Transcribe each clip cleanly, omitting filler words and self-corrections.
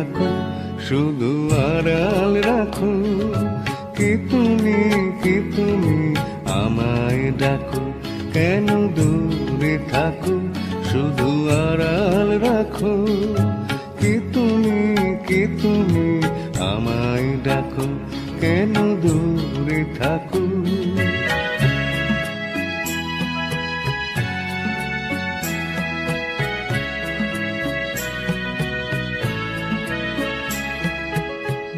থাকো, শুধু আড়াল রাখো। কি তুমি আমায় ডাকো, কেন দূরে থাকো, শুধু আড়াল রাখো। কি তুমি আমায় ডাকো, কেন দূরে থাকো।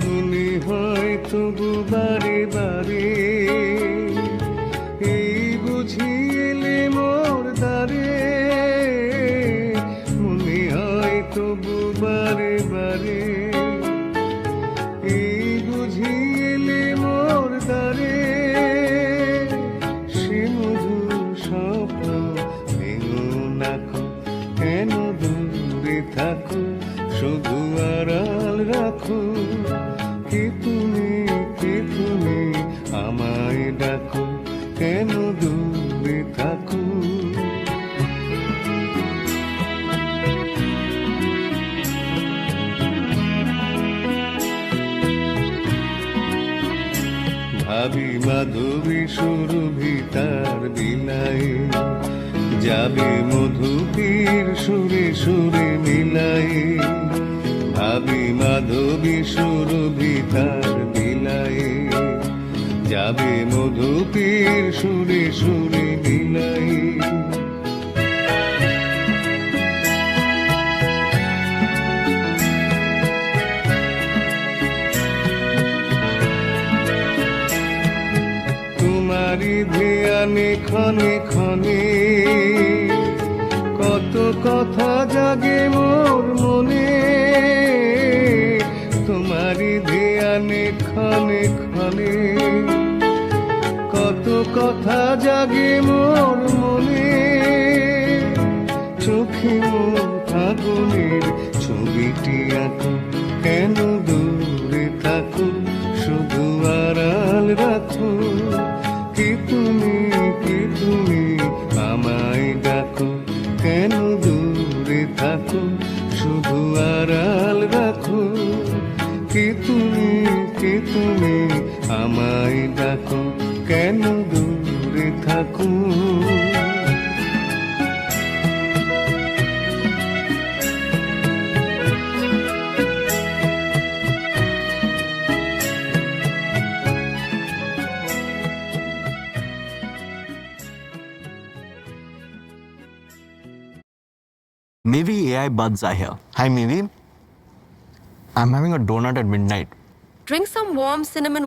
মনে হয় তবু বারে বারে, এই বুঝি এলে মোর দ্বারে। মনে হয় তবু বারে বারে, এই বুঝি এলে মোর দ্বারে। সে মধুর স্বপ্ন ভেঙো নাকো, কেন দূরে থাকো, শুধু আড়াল রাখো। কি তুমি আমায় ডাকো, কেন দূরে থাকো। ভাবি মাধবী সুরভি তার বিলায়, যাবে মধুপীর সুরে সুরে মিলায়। ভাবি মাধবী সুরভি তার বিলায়, যাবে মধুপীর সুরে সুরে মিলায়। তোমারি ধ্যানে ক্ষণে ক্ষণে, কত কথা জাগে মোর মনে। তোমারি ধ্যানে ক্ষণে ক্ষণে, কত কথা জাগে মোর মনে। চোখে মোর ফাগুনের ছবিটি আঁকো, কেন দূরে থাকো, শুধু আড়াল রাখো। কি তুমি আমায় ডাকো, কেন দূরে থাকো, শুধু আড়াল রাখো। কি তুমি আমায় ডাকো, কেন দূরে থাকো। Maybe AI buds are here. Hi, Maybe. I'm having a donut at midnight. Drink some warm cinnamon.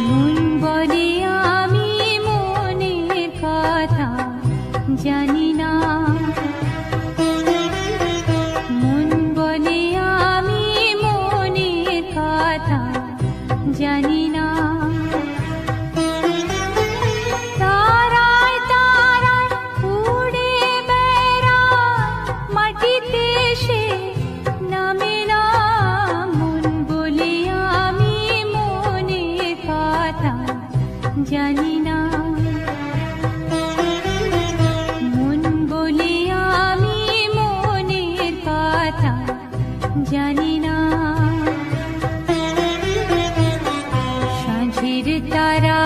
মন বলে আমি মনের কথা জানি না, মন বলে আমি মনের কথা জানি না। তারায় তারায় উড়ে বেড়ায়, মাটিতে সে নামে না। মন বলে আমি মনের কথা জানি না, মন বলে আমি মনের কথা জানি না। সাঁঝের তারা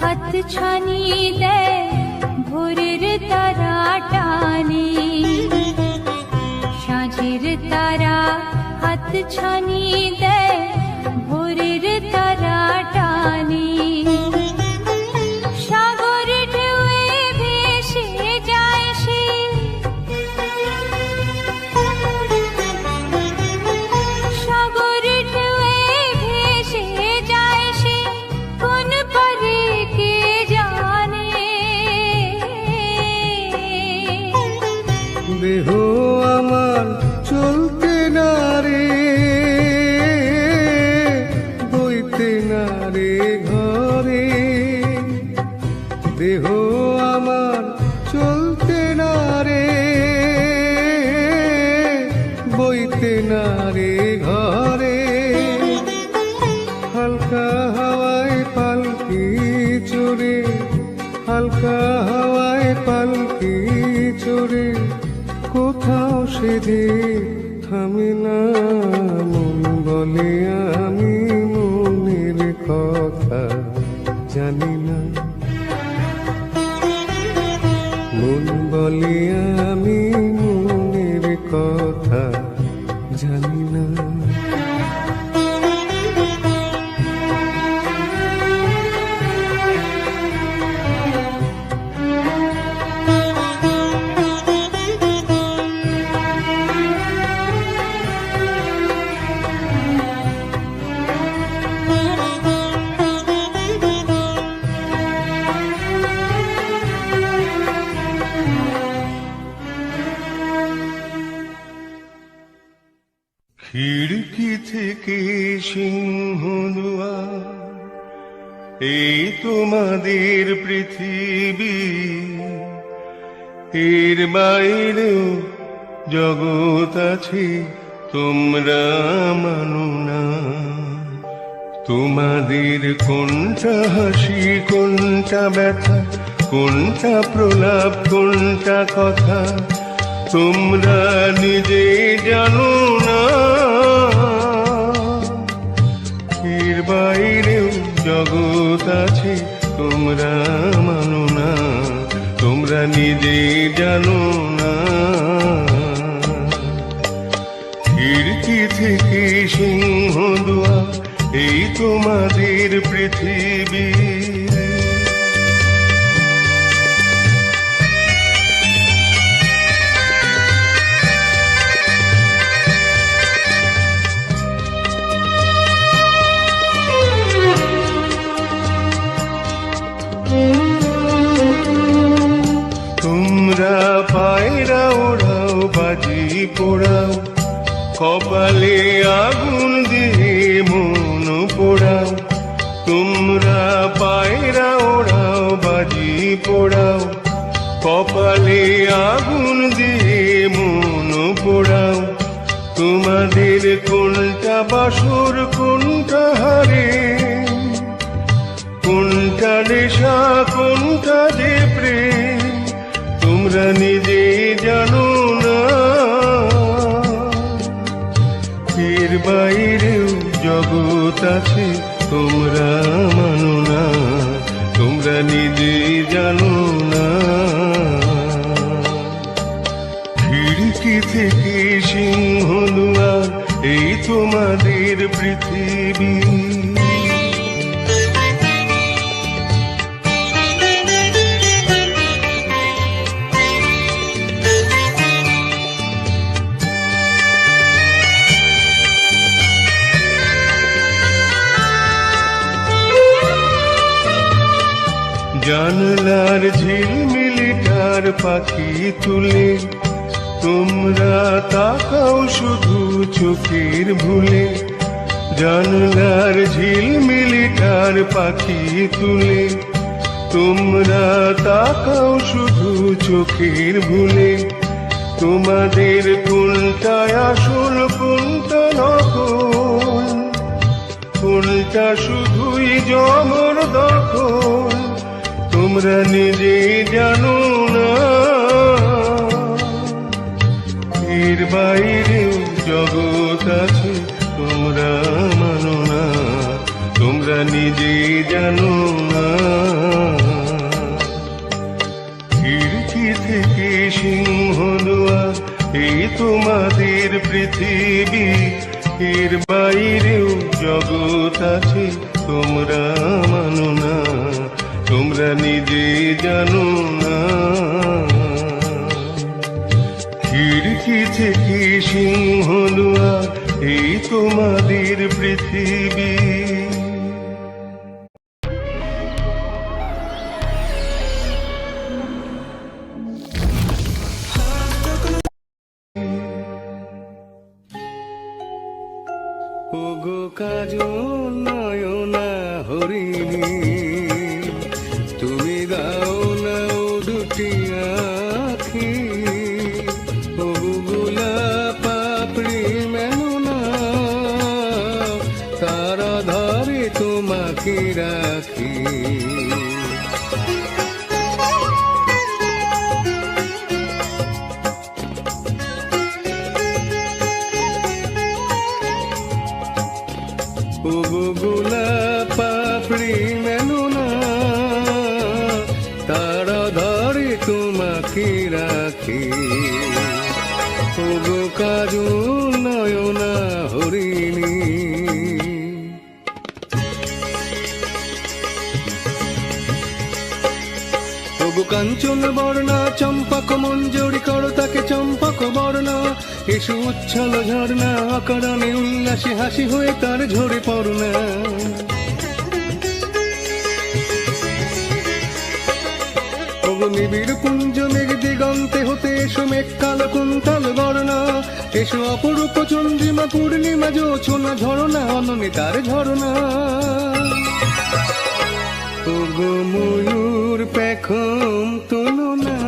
হাত ছানি দেয়, ভোরের তারা টানে। সাঁঝের তারা হাত ছানি দেয়, ভোরের তারা টানে। সাগর ঢেউয়ে ভেসে যায় সে, সাগর ঢেউয়ে ভেসে যায় সে, কোন পারে কে জানে। দেহ আমার চলতে না রে, বইতে না রে ঘরে। দেহ আমার চলতে না রে, বইতে না রে ঘরে। হালকা ধরে হালকা হাওয়ায় পালকি চড়ে কোথাও সে যে থামে না। মন বলে আমি মনের কথা জানি না, মন বলে আমি মনের কথা জানি না। খিড়কি থেকে সিংহদুয়ার, এই তোমাদের পৃথিবী, এর বাইরেও জগৎ আছে তোমরা মানো না। তোমাদের কোনটা হাসি কোনটা ব্যথা, কোনটা প্রলাপ কোনটা কথা, তোমরা নিজে জানো না। এর বাইরেও জগৎ আছে তোমরা মানো না, তোমরা নিজে জানো না। খিড়কি থেকে সিংহদুয়ার, এই তোমাদের পৃথিবী। তোমরা পায়রা ওড়াও বাজি পোড়াও, কপালে আগুন দিয়ে মন পোড়াও। তোমরা পায়রা ওড়াও বাজি পোড়াও, কপালে আগুন দিয়ে মন পোড়াও। তোমাদের কোনটা বাসর কোনটা হারে, কোনটা নেশা কোনটা যে প্রেম, তোমরা নিজে জানো না। এর বাইরেও জগৎ আছে তোমরা মানো না, তোমরা নিজে জানো না। খিড়কি থেকে সিংহদুয়ার, এই তোমাদের পৃথিবী। জানলার ঝিলমিলিটার পাখি তুলে, তোমরা তাকাও শুধু চোখের ভুলে। জানলার ঝিলমিলিটার পাখি তুলে, তোমরা তাকাও শুধু চোখের ভুলে। তোমাদের কোনটা আসল কোনটা নকল, কোনটা শুধুই জমর দখল, তোমরা নিজে জানো না। এর বাইরেও জগৎ আছে তোমরা মানো না, তোমরা নিজে জানো না। খিড়কি থেকে সিংহদুয়ার, এই তোমাদের পৃথিবী। এর বাইরেও জগৎ আছে তোমরা মানো না, তোমরা নিজে জানো না। খিড়কি থেকে সিংহদুয়ার, এই তোমাদের পৃথিবী। ওগো কাজল নয়না হরিণী, তুমি দাও না ও দুটি আখি। ওগো গোলাপ পাপড়ি মেনো না, তারা ধরে তোমাকে রাখি। তোমাকে রাখি ওগো কাজল নয়না হরিণী। ওগো কাঞ্চন বর্ণা চম্পক মঞ্জরি করো তাকে চম্পক বর্ণা, এসো উচ্ছল ঝর্ণা অকারণে উল্লাসে হাসি হয়ে তার ঝরে পড়না। ওগো নিবিড় কুঞ্জ মেঘ দিগন্তে হতে এসো মেঘ কালো কুন্তল বর্ণা, এসো অপরূপ চন্দ্রিমা পূর্ণিমা জোছনা ঝরনা অননে তার ঝরনা। ওগো ময়ূর পেখম তোলো না,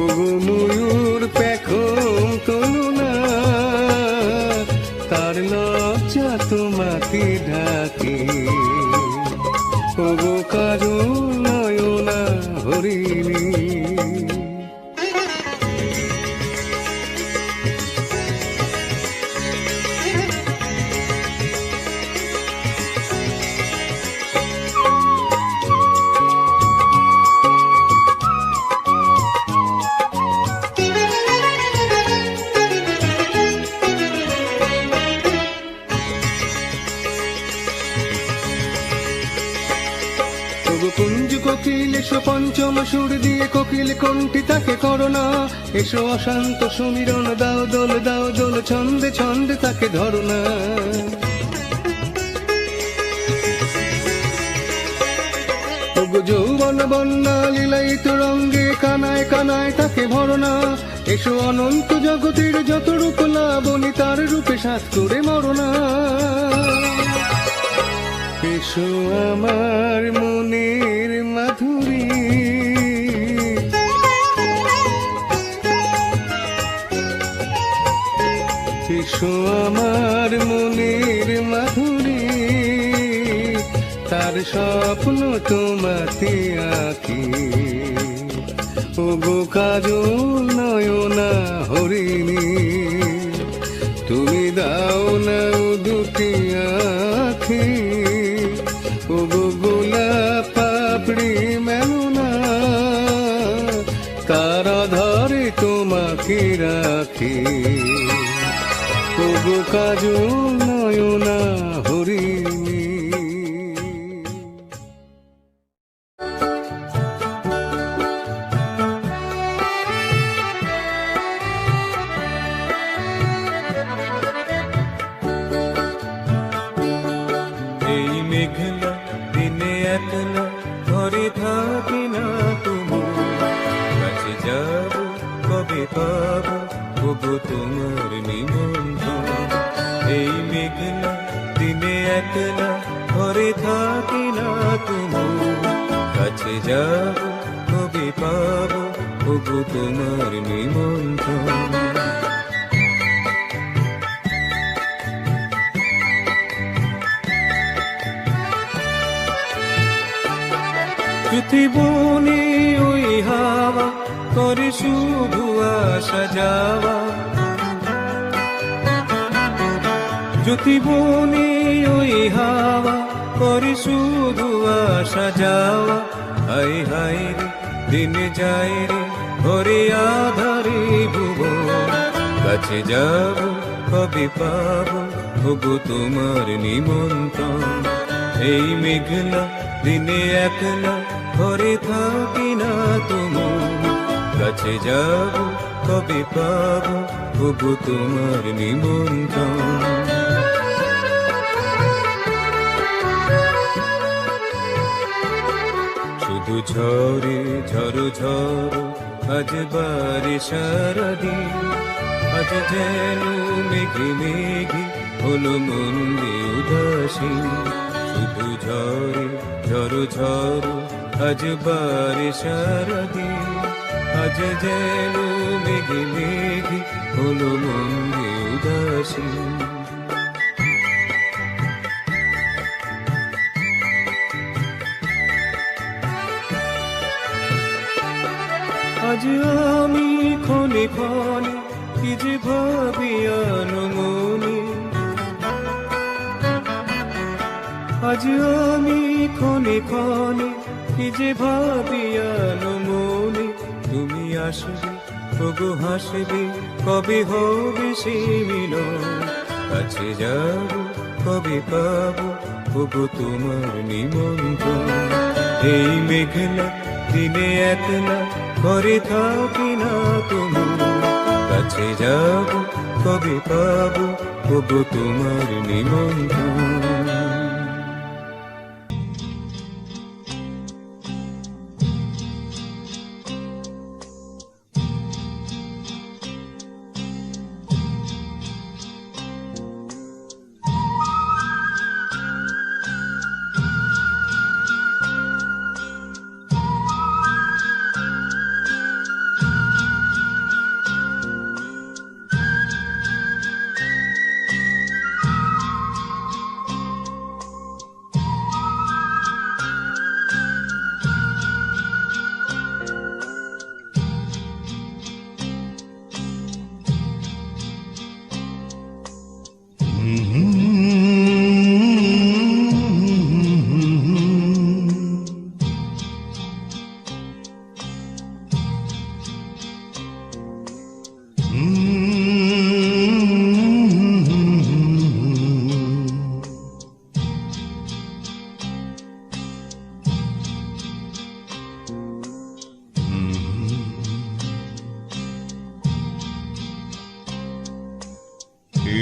ওগো ময়ূর পেখম তোলো না, তার লজ্জা তোমাকে ঢাকে ওগো কাজল নয়না হরিণী। কুঞ্জ কোকিল এসো পঞ্চম সুর দিয়ে কোকিল কণ্ঠী তাকে করোনা, এসো অশান্ত সমীরণ দাও দোল ছন্দে ছন্দে তাকে ধরনা। ওগো যৌবন বন্যা লীলায়িত রঙ্গে কানায় কানায় তাকে ভরনা, এসো অনন্ত জগতের যত রূপ লাবণী তার রূপে সাত করে মরনা। এসো আমার মনের মাধুরী, এসো আমার মনের মাধুরী, তার স্বপ্ন তোমাতে আঁকি ওগো কাজল নয়না হরিণী। তুমি দাও না দুটি আঁখি ওগো গোলাপ পাপড়ি মেলো না, তার আধারে তোমাকে রাখি ওগো কাজল নয়না হরিণী। মেঘলা দিনে একলা ঘরে থাকি না তুমি, কাছে যাব কবে পাবো ওগো তোমার নিমন্ত্রণ। এই মেঘলা দিনে একলা ঘরে থাকি না তুমি, কাছে যাব কবে পাবো ওগো তোমার নিমন্ত্রণ। বনে ওই হাওয়া করে শুধু আসা যাওয়া, জ্যোতি বনে ওই হাওয়া করে শুধু আসা যাওয়া। হাই হাই রে দিন যায় রে ঘরে আধারে ভুবন, কাছে যাব কবে পাবো ওগো তোমার নিমন্ত্রণ। এই মেঘলা দিনে একলা ঘরে থাকি না তুমি, কাছে যাব কবে পাবো ওগো তোমার নিমন্ত্রণ। শুধু ঝরে ঝরো ঝরো আজ বারে সারাদিন, আজ যেন মেঘে মেঘে হলো মন উদাসী। শুধু ঝরে ঝরো ঝরো আজ বারে সারাদিন, আজ যেন মেঘে মেঘে হলো মন উদাসী। আজ আমি ক্ষণে ক্ষণে কি যে ভাবি আনমনে, আজ আমি ক্ষণে ক্ষণে কি যে ভাবিয়ানো মনে, তুমি আসবে ওগো হাসবে, কবে হবে সে মিলন। কাছে যাব কবে পাবো ওগো তোমার নিমন্ত্রণ। এই মেঘলা দিনে একলা ঘরে থাকি না তুমি, কাছে যাব কবে পাবো ওগো তোমার নিমন্ত্রণ।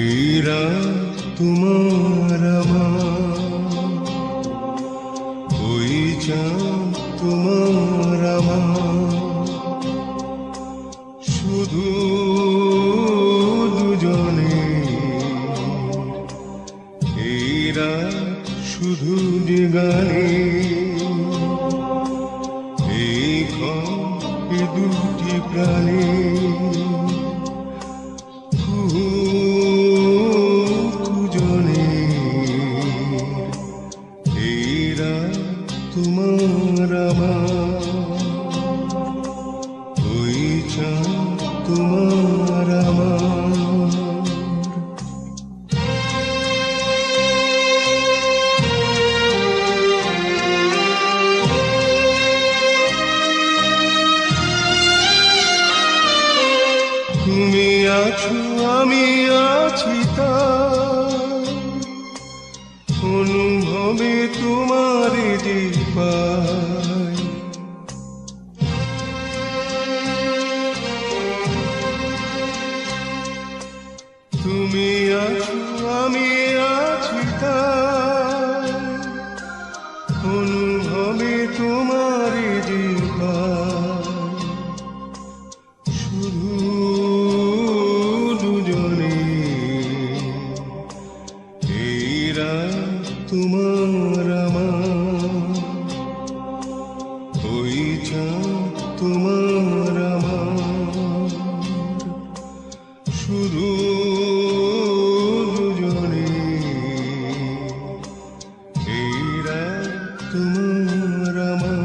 এরা তোমার আমার, ওই চাঁদ তোমার আমার, শুধু দুজনে এরা শুধু যে গানে, এই দুটি প্রাণে তোমার আমার, ওই চাঁদ তোমার আমার। তুমি আছো আমি আছি তাই, অনুভবে তোমার যে পাই। তুমি আছো আমি আছি তাই, অনুভবে তোমার যে পাই। শুধু দুজনে এরা তোমার আমার, ওই চাঁদ তোমার আমার, শুধু দুজনে এরা তোমার আমার।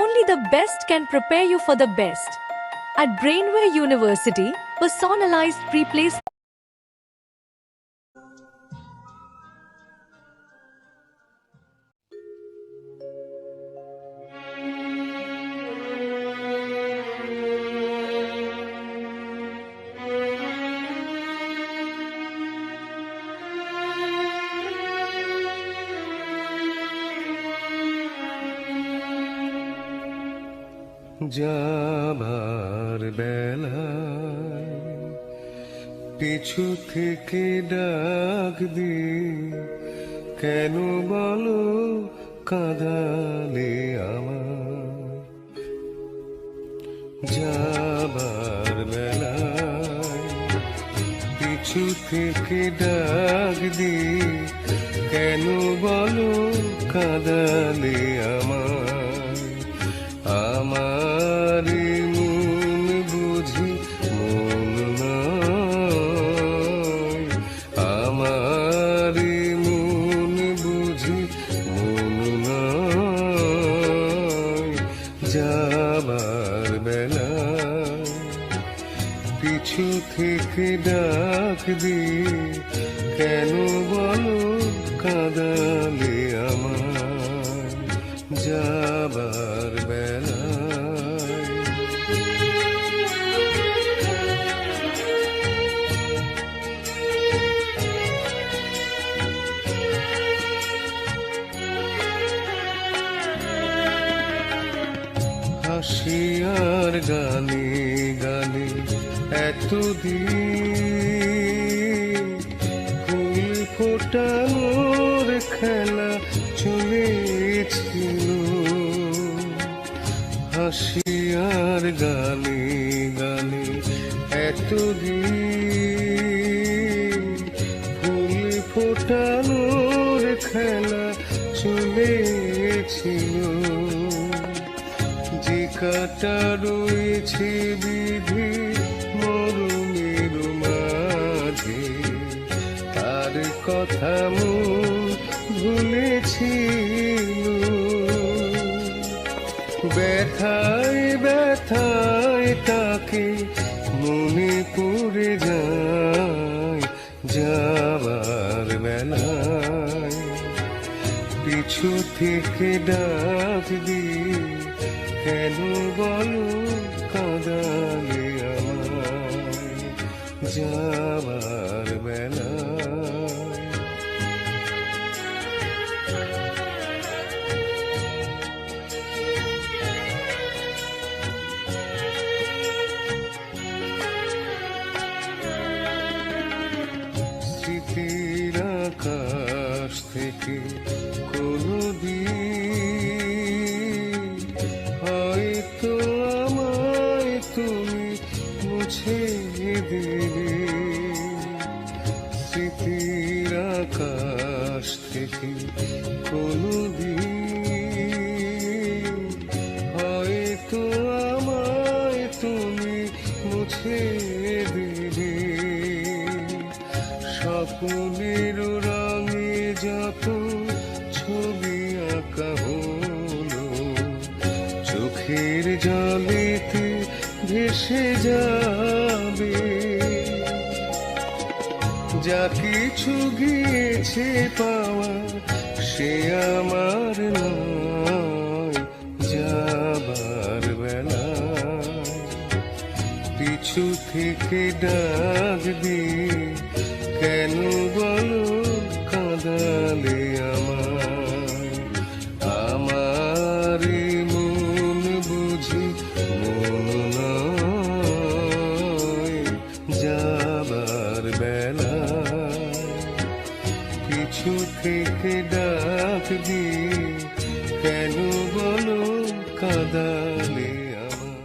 Only the best can prepare you for the best. At Brainware University, personalized pre-placement যাবার বেলায় পিছু থেকে ডাক দি, কেন বলো কাঁদালে আমার। যাবার বেলায় পিছু থেকে ডাক দি, কেন বলো কাঁদালে আমার মন বুঝি মন নয়, আমার মন বুঝি মন নয়, যাবার বেলা পিছু থেকে ডাক দিয়ে কেন বলো কাঁদালে আমার যাবার বেলা। হাসি আর গানে গানে এতদিন ফুল ফোটানোর খেলা চলেছিল। হাসি আর গানে গানে এতদিন ফুল ফোটানোর খেলা চলেছিল। যে কাটা রয়েছে বিধি মরমের মাঝে, তার কথা মন ভুলেছিল। ব্যথায় ব্যথায় তাকে মনে পড়ে যায় যাবার বেলায়। পিছু থেকে ডাক দিয়ে কেন বলো কাঁদালে আমায় যাবার বেলায়। স্মৃতির আকাশ থেকে কোনদিন হয়তো আমায় তুমি মুছে দেবে। স্মৃতির আকাশ থেকে কোনদিন হয়তো আমায় তুমি মুছে দেবে। স্বপ্নের রঙে যত ছবি আঁকা হলো, চোখের জলেতে ভেসে যাবে। যা কিছু গিয়েছে পাওয়া সে আমার নয় যাবার বেলায়। পিছু থেকে ডাক দিয়ে কেন বলো কাঁদালে আমায়। আমার মন বুঝি মন নয়, যাবার বেলায়। পিছু থেকে ডাক দিয়ে কেন বলো কাঁদালে আমায়।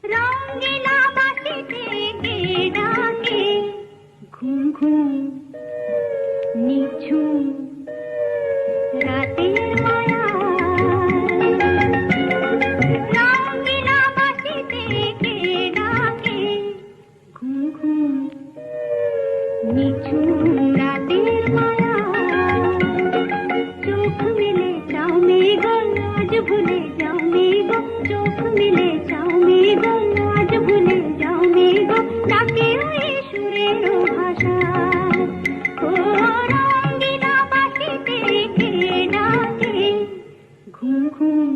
রঙিলা বাঁশিতে কে ডাকে, ঘুম ঘুম নিঝুম রাতের মায়া। রঙিলা বাঁশিতে কে ডাকে, ঘুম ঘুম নিঝুম রাতের মায়া। চোখ মেলে যাও মেঘো, আজ ভুলে যাও মেঘো, চোখ মেলে যাও মেঘো, আজ ভুলে যাও মেঘো, ডাকে ওই সুরের ভাষা। ও রঙিলা বাঁশিতে কে ডাকে, ঘুম ঘুম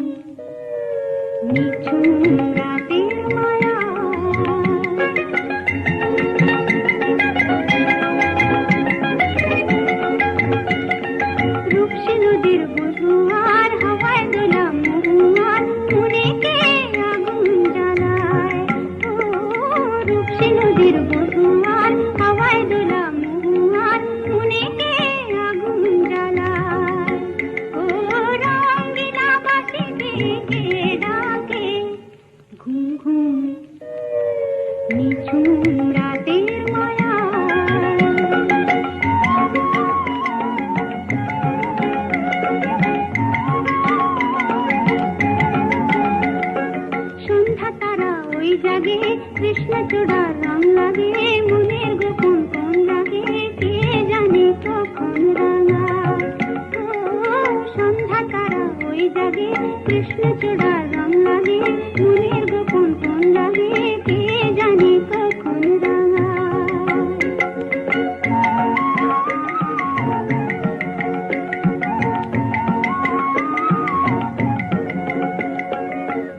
নিঝুম রাতের মায়া। রূপসী নদীর বধুয়ার, হাওয়ায় দোলা মহুয়ার, মনে কে আগুন জ্বালায়। ও রূপসী নদীর বধুয়ার, হাওয়ায় দোলা মহুয়ার, মনে কে আগুন জ্বালায়। ও রঙিলা বাঁশিতে কে ডাকে, ঘুম ঘুম নিঝুম রাতের মায়া। সন্ধ্যা তারা ওই জাগে, কৃষ্ণচূড়া রং লাগে, মনের গোপন কোন লাগে, কে জানে কখন রাঙায়। ও সন্ধ্যা তারা ওই জাগে, কৃষ্ণচূড়া রং লাগে, মনের গোপন কোন লাগে, কে জানে কখন রাঙায়।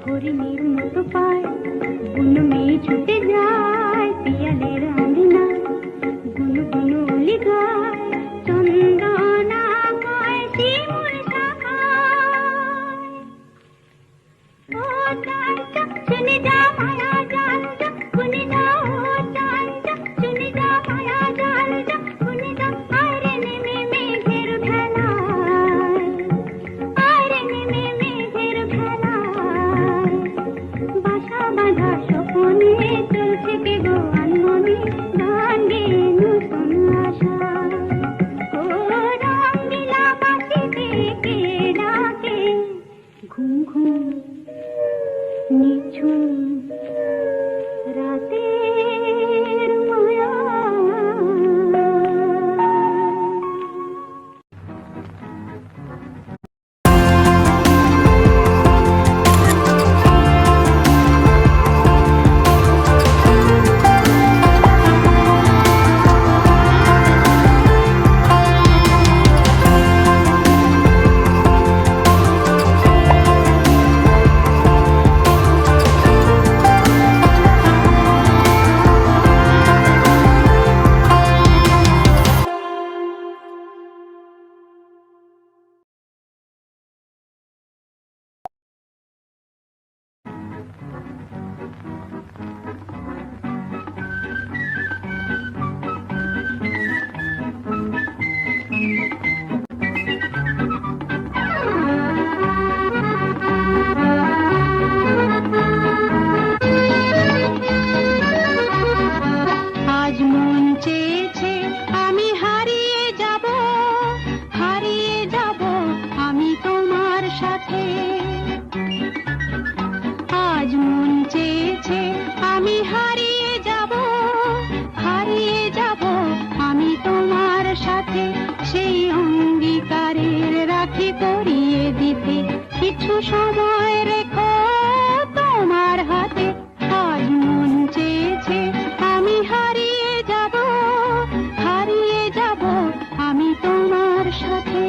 হরিণীর মতো পায় বুনো মেয়ে ছুটে যায়, পিয়ালের আঙিনা গুনু গুনু অলি গায়, চন্দনা গায় শিমুল শাখায়। ও চাঁদ শুনে যা মায়া জাল, শুনে যা ও চাঁদ শুনে যা মায়া জাল, শুনে যা আরে নেমে মেঘের ভেলায়, আরে নেমে মেঘের ভেলায়। বাসা বাঁধা স্বপনে চলছে কে গো আনমনে, গান গেয়ে নতুন আশা। ও রঙিলা বাঁশিতে কে ডাকে, ঘুম ঘুম নিঝুম রাতের মায়া। আজ মন চেয়েছে আমি হারিয়ে যাব, হারিয়ে যাব আমি তোমার সাথে। আজ মন চেয়েছে আমি হারিয়ে যাব, হারিয়ে যাব আমি তোমার সাথে। সেই অঙ্গীকারের রাখি পরিয়ে দিতে কিছু সময় রেখো তোমার হাতে। আজ মন চেয়েছে আমি হারিয়ে যাব, হারিয়ে যাব আমি তোমার সাথে।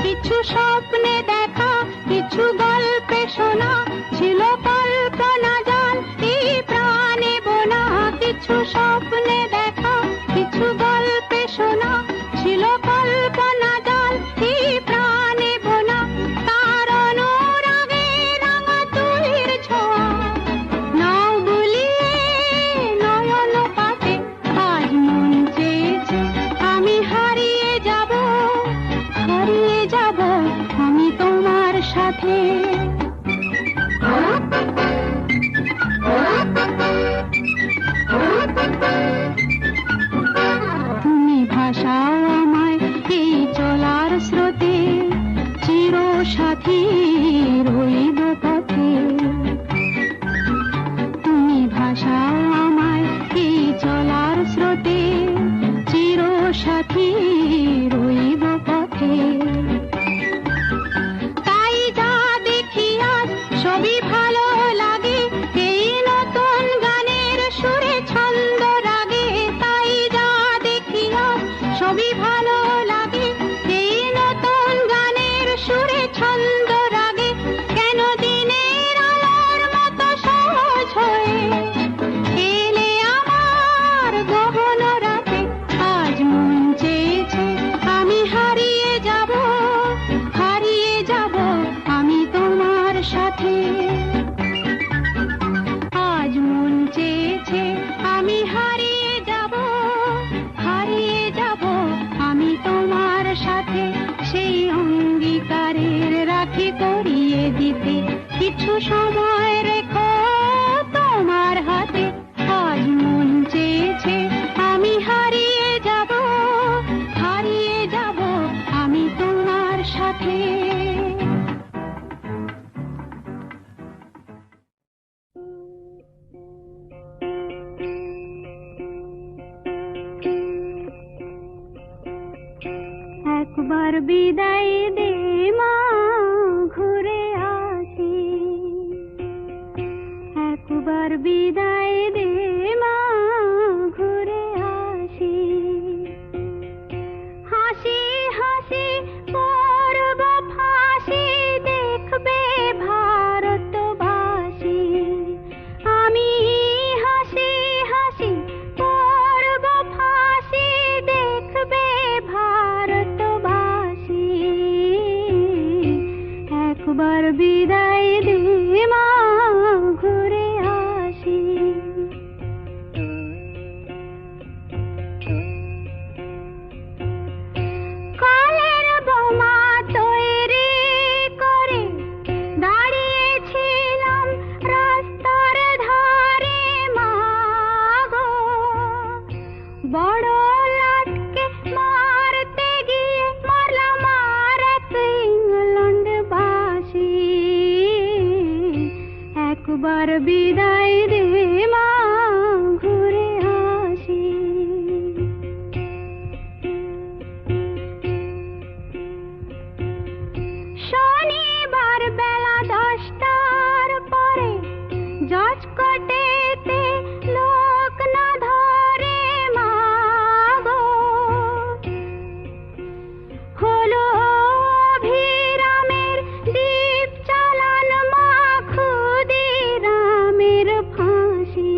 কিছু স্বপ্নে দেখা, কিছু গল্পে শোনা, ছিল কল্পনা জাল এই প্রাণে বোনা। কিছু স্বপ্নে দেখা, কিছু গল্পে শোনা, ছিল কল্পনা জাল এই প্রাণে বোনা। সাথে। তুমি ভাসাও আমায় এই চলার স্রোতে, চির সাথী রইব পথে। তুমি ভাসাও আমায় এই চলার স্রোতে, চির সাথী রইব পথে। তাই যা দেখি আজ সবই ভালো লাগে, এই নতুন গানের সুরে ছন্দ রাগে। তাই যা দেখি আজ সবই ভালো লাগে, এই নতুন গানের সুরে ছন্দ রাগে। কেন দিনের আলোর মতো সহজ হয়ে এলে আমার গহন রাতে। আজ মন চেয়েছে আমি হারিয়ে যাব, হারিয়ে যাব আমি তোমার সাথে। আজ মন চেয়েছে আমি হারিয়ে যাব, হারিয়ে যাব আমি তোমার সাথে। সেই অঙ্গীকারের রাখি করিয়ে দিতে কিছু সময় রেখো তোমার হাতে। আজ মন চেয়েছে আমি হারিয়ে যাব, হারিয়ে যাব আমি তোমার সাথে। একবার বিদায় দে মা, ঘুরে আসি। একবার বিদায় দে মা, ঘুরে আসি। হাসি হাসি করব ফাঁসি, দেখবে ভারতবাসী। আমি হাসি হাসি করব ফাঁসি, দেখবে ভারতবাসী। একবার বিদায় দে মা, ঘুরে আসি। কালের বোমা তৈরি করে দাঁড়িয়েছিলাম রাস্তার ধারে মা গো। বড় লাটকে মারতে গিয়ে মারলাম আর এক ইংল্যান্ডবাসী। একবার বিদায় দে মা, ঘুরে আসি। শনিবার বেলা 10টার পরে জজ কোর্টেতে লোক না ধরে মা গো। হলো অভিরামের দ্বীপ চালান মা, ক্ষুদিরামের ফাঁসি।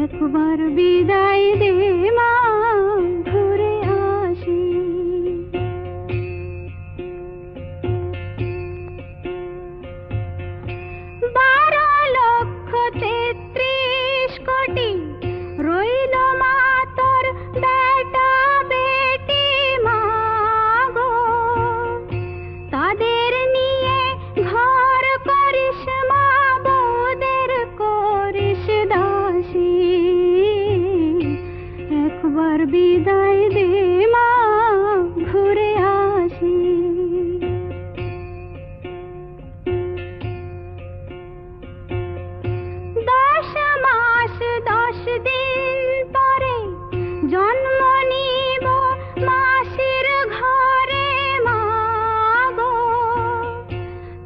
একবার বিদায় দে মা, ঘুরে আসি। বারো লক্ষ 33 কোটি রইল মা তোর বেটা বেটি মা গো। তাদের নিয়ে ঘর করিস মা, বউদের করিস দাসী। একবার বিদায় দে মা, ঘুরে আসি। 10 মাস 10 দিন পরে জন্ম নিব মাসির ঘরে মা গো।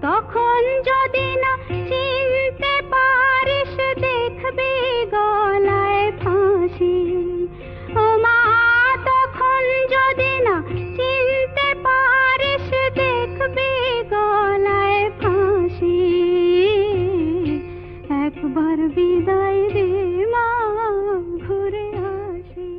তখন যদি না চিনতে পারিস, দেখবি গলায় ফাঁসি। ও মা, তখন যদি না চিনতে পারিস, দেখবি গলায় ফাঁসি। একবার বিদায় দে মা, ঘুরে আসি।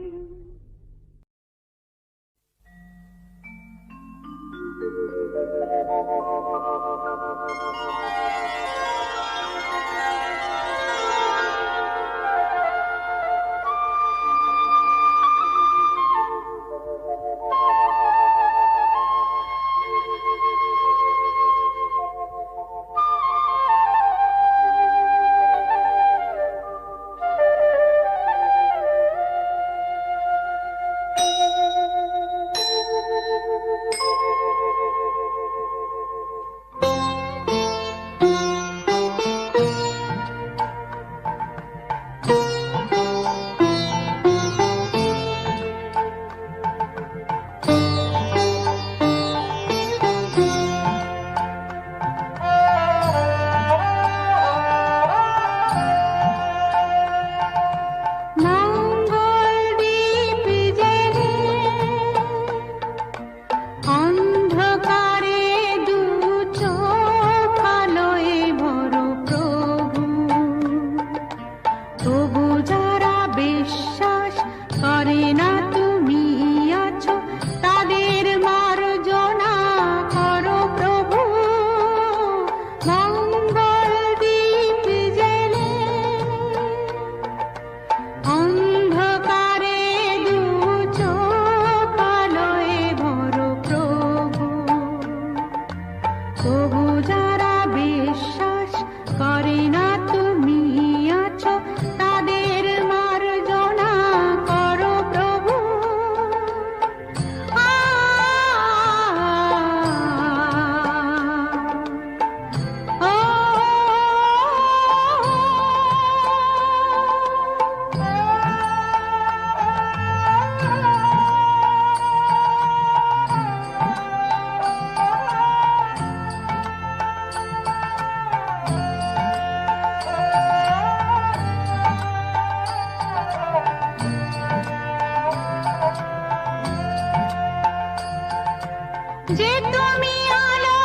তুমি আলো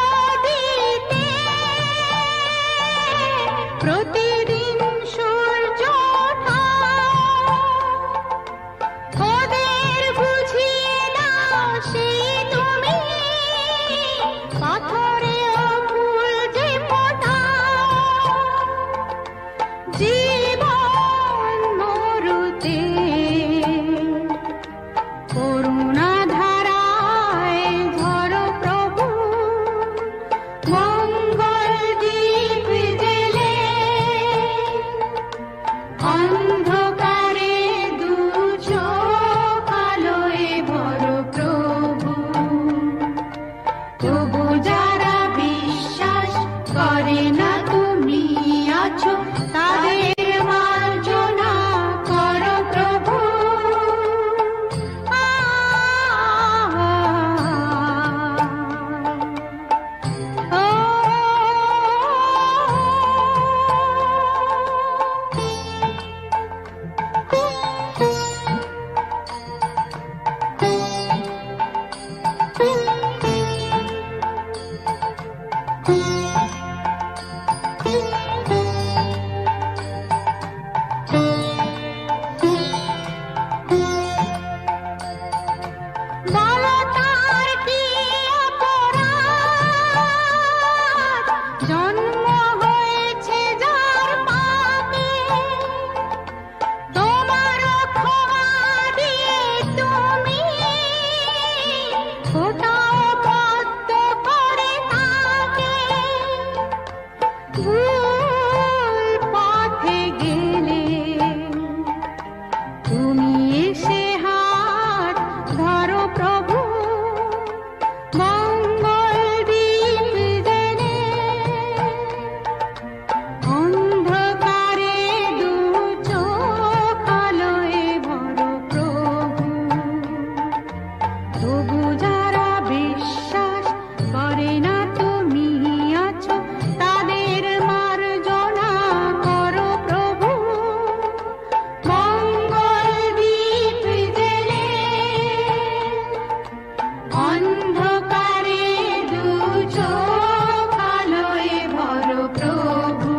দিতে প্রতিদিন সূর্য ওঠা ওদের বুঝিয়ে দাও সেই তুমি পাথরেও ফুল যে ফোটাও জীবন মরুতে করুণা ধারায় ধরো প্রভু মঙ্গল দীপ জেলে অন্ধকারে দু চোখ আলোয় ভরো প্রভু তবু যারা বিশ্বাস করে না তুমি আছো তাদের মার্জনা করো প্রভু বলো তার কি অপরাধ জন্ম হয়েছে যার পাপে তোমার ক্ষমা দিয়ে তুমি ফোটাও পদ্ম করে তাকে ভুল পথে গেলে তুমি এসে হাত ধরো প্রভু মঙ্গল দীপ জেলে অন্ধকারে দু চোখ আলোয় ভরো প্রভু তবু যারা বিশ্বাস করে না তুমি আছো তাদের মার্জনা করো প্রভু মঙ্গল দীপ জেলে অন্ধকারে দু চোখ আলোয় ভরো প্রভু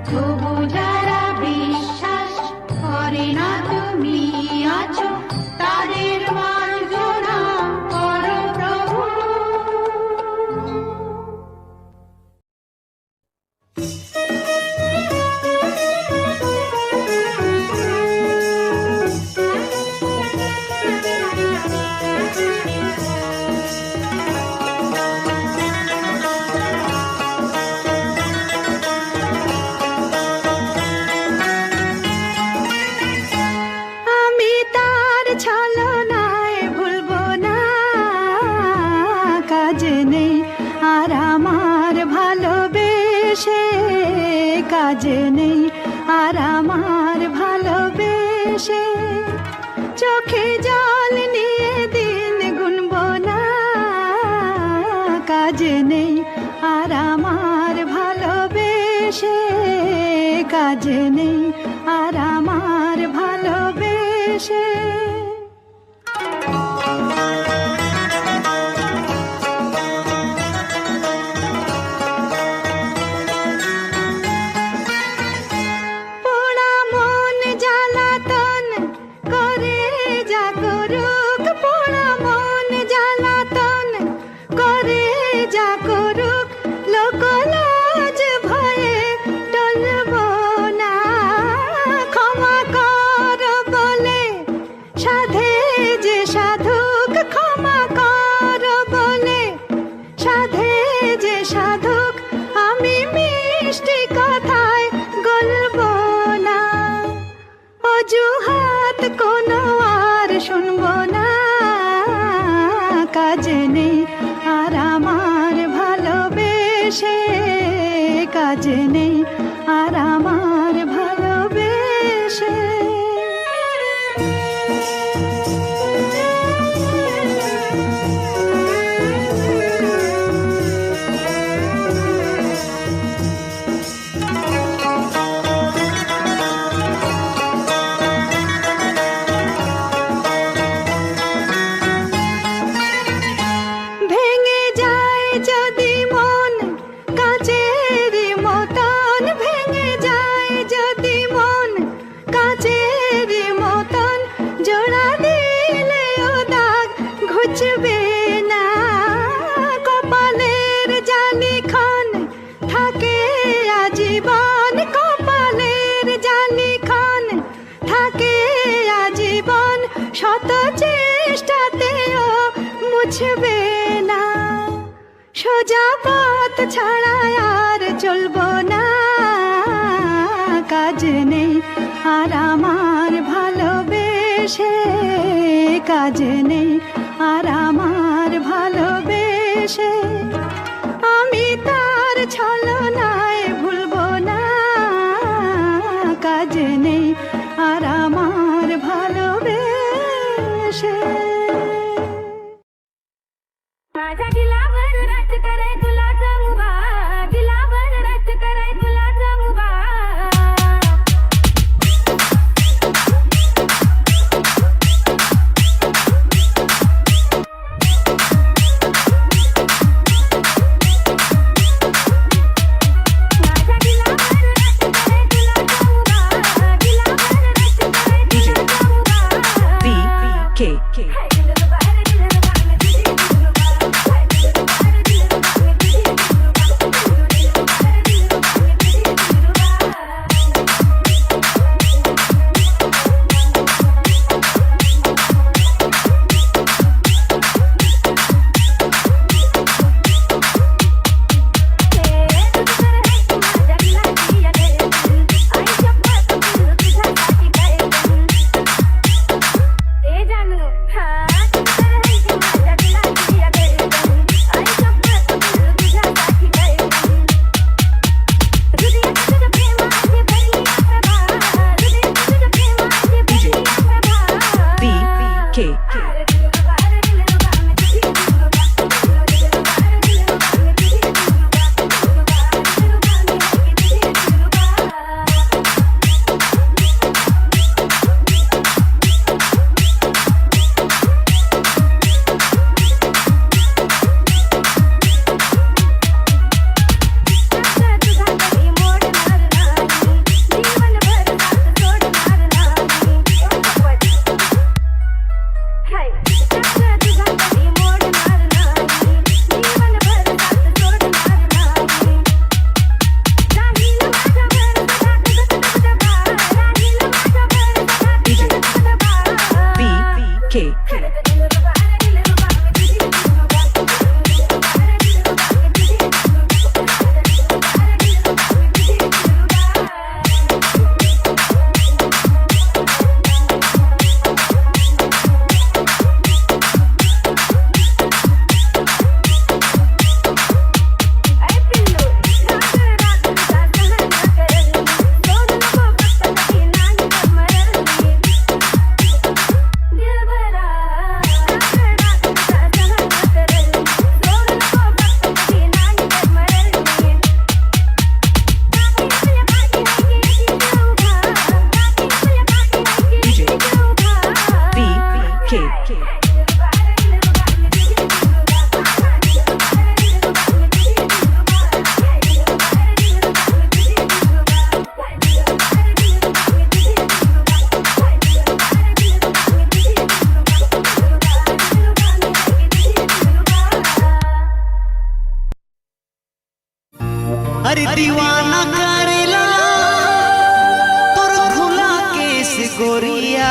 তবু যারা বিশ্বাস করে না তুমি আছো তাদের মার্জনা করো প্রভু আমি তার ছলনায় ভুলবো না কাজে নেই আর আমার ভালোবেসে কাজে নেই আর আমার ভালোবেসে চোখে জল নিয়ে দিন গুনবো না কাজে নেই আর আমার ভালোবেসে কাজে নেই আর আমার ভালোবেসে পোড়া মন জ্বালাতন করে যা করুক পোড়া মন জ্বালাতন করে যা করুক লোকলাজ ভয়ে টলবো না ক্ষমা কর বলে সাধে যে সাধুক ক্ষমা কর বলে সাধে যে সাধুক আমি মিষ্টি কথায় গলবো না অজুহাত কোনো আর শুনবো না কাজে নেই আর আমার ভালোবেসে কাজে নেই আর আমার ভালোবেসে না, সোজা পথ ছাড়া আর চলবো না, কাজ নেই আর আমার ভালোবেসে, কাজ নেই আর আমার ভালোবেসে, আমি তার ছলনায় ভুলবো না, কাজ নেই আর আমার ভালোবেসে। माझा दिलावर रच करे तुला जमुबा, दिलावर रच करे तुला जमुबा. माझा दिलावर रच करे तुला जमुबा, दिलावर रच करे तुला जमुबा. BK. अरे दीवाना करेला तोर खुला केस गोरिया